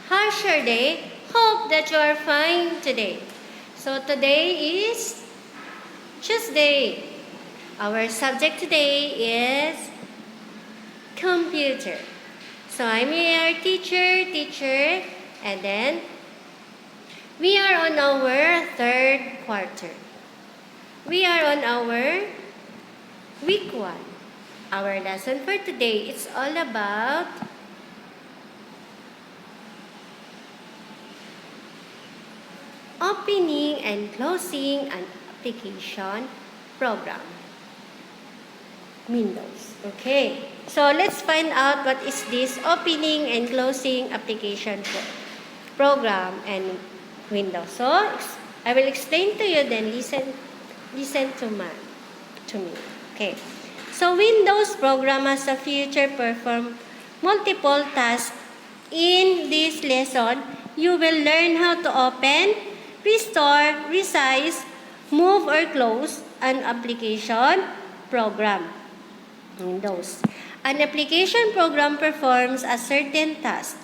How's your day? Hope that you are fine today. So today is Tuesday. Our subject today is computer. So I'm your teacher, and then we are on our third quarter. We are on our week 1. Our lesson for today is all about opening and closing an application program. Windows. Okay. So let's find out what is this opening and closing application program and Windows. So I will explain to you, then listen to me. Okay. So Windows program as a feature perform multiple tasks. In this lesson, you will learn how to open, restore, resize, move or close an application program. Windows. An application program performs a certain task.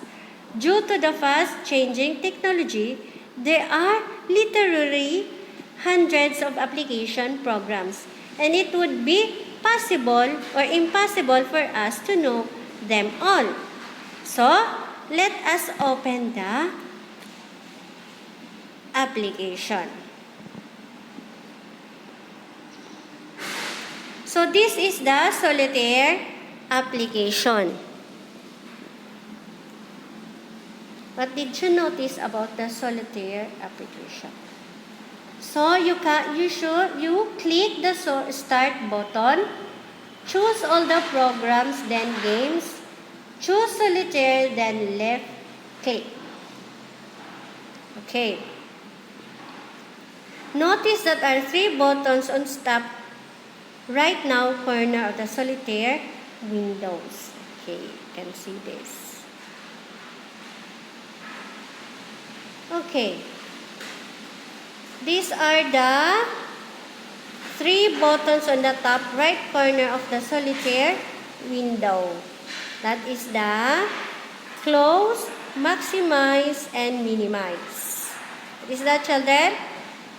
Due to the fast-changing technology, there are literally hundreds of application programs, and it would be possible or impossible for us to know them all. So, let us open the application. So, this is the Solitaire application. What did you notice about the Solitaire application? So, you click the start button, choose all the programs, then games, choose Solitaire, then left click. Okay. Notice that there are 3 buttons on top right now corner of the Solitaire windows. Okay, you can see this. Okay. These are the 3 buttons on the top right corner of the Solitaire window. That is the close, maximize, and minimize. What is that, children?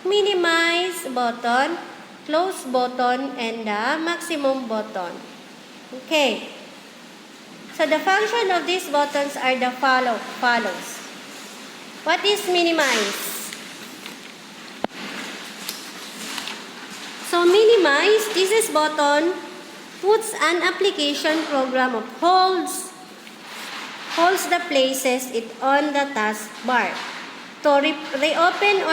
Minimize button, close button, and the maximum button. Okay. So the function of these buttons are the follows. What is minimize? So minimize, this button puts an application program of holds the places it on the taskbar. To reopen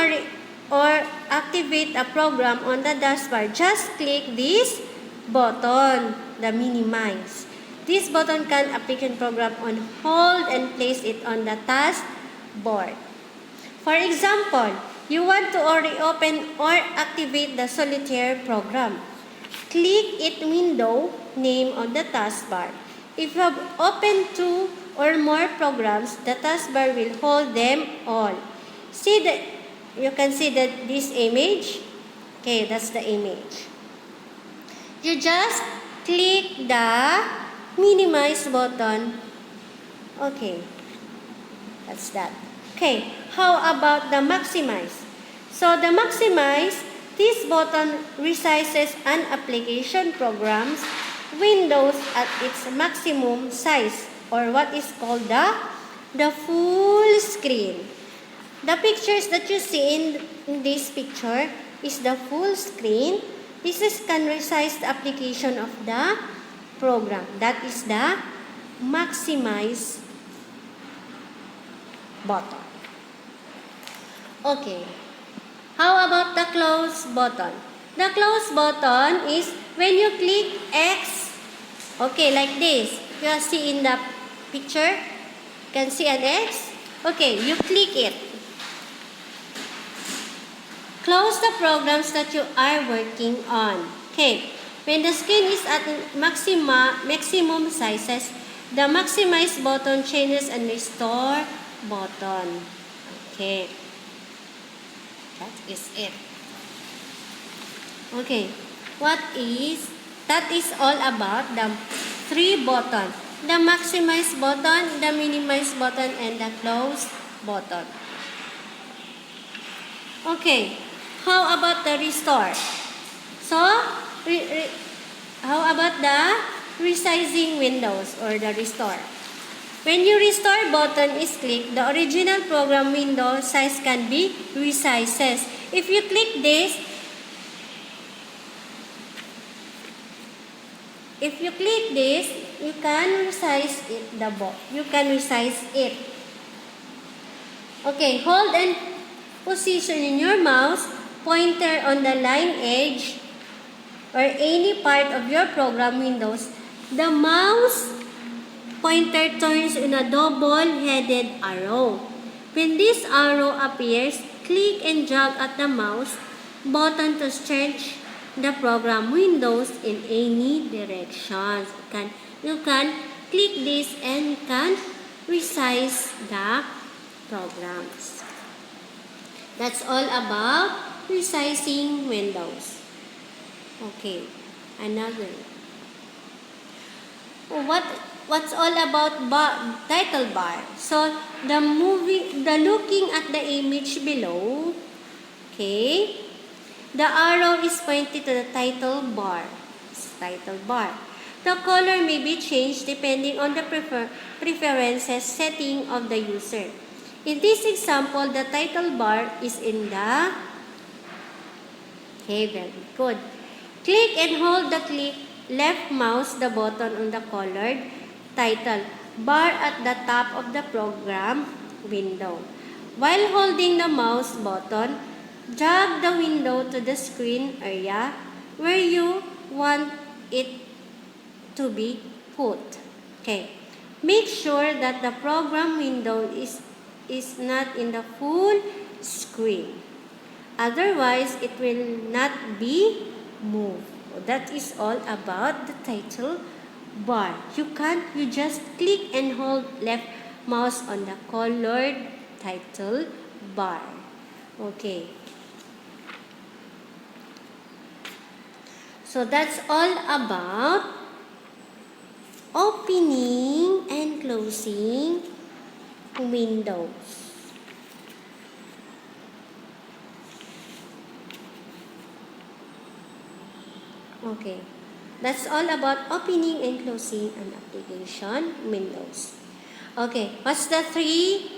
or activate a program on the taskbar, just click this button, the minimize. This button can application program on hold and place it on the taskbar. For example, you want to reopen or activate the Solitaire program. Click it window name on the taskbar. If you have opened 2 or more programs, the taskbar will hold them all. You can see that this image. Okay, that's the image. You just click the minimize button. Okay, that's that. Okay, how about the maximize? So the maximize, this button resizes an application program's windows at its maximum size, or what is called the full screen. The pictures that you see in this picture is the full screen. This can resize the application of the program. That is the maximize button. Okay. How about the close button? The close button is when you click X. Okay, like this. You see in the picture, you can see an X. Okay, you click it. Close the programs that you are working on. Okay. When the screen is at maximum sizes, the maximize button changes and restore button. Okay. That is it. Okay. That is all about the 3 buttons. the maximize button, the minimize button, and the close button. Okay, how about the restore? So, how about the resizing windows or the restore? When your restore button is clicked, the original program window size can be resized. If you click this, you can resize it. You can resize it. Okay, hold and position in your mouse pointer on the line edge or any part of your program windows. The mouse pointer turns in a double-headed arrow. When this arrow appears, click and drag at the mouse button to stretch the program windows in any direction. You can click this and can resize the programs. That's all about resizing windows. Okay, another. What's all about title bar? So the looking at the image below. Okay, the arrow is pointed to the title bar. Title bar. The color may be changed depending on the preferences setting of the user. In this example, the title bar is in the... Okay, very good. Click and hold the left mouse the button on the colored title bar at the top of the program window. While holding the mouse button, drag the window to the screen area where you want it to be put. Okay. Make sure that the program window is not in the full screen. Otherwise, it will not be moved. That is all about the title bar. You just click and hold left mouse on the colored title bar. Okay. So that's all about opening and closing windows. Okay. That's all about opening and closing an application windows. Okay. What's the 3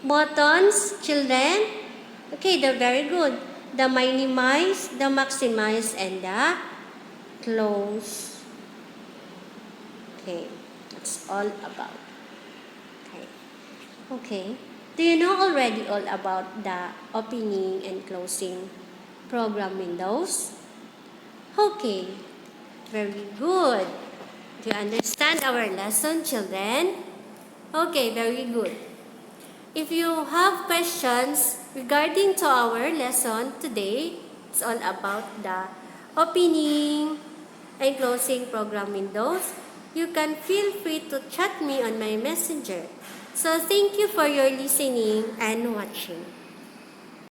buttons, children? Okay, they're very good. The minimize, the maximize, and the close. Okay. That's all about. Okay. Okay. Do you know already all about the opening and closing program windows? Okay. Very good. Do you understand our lesson, children? Okay, very good. If you have questions regarding to our lesson today, it's all about the opening and closing program windows. You can feel free to chat me on my messenger. So thank you for your listening and watching.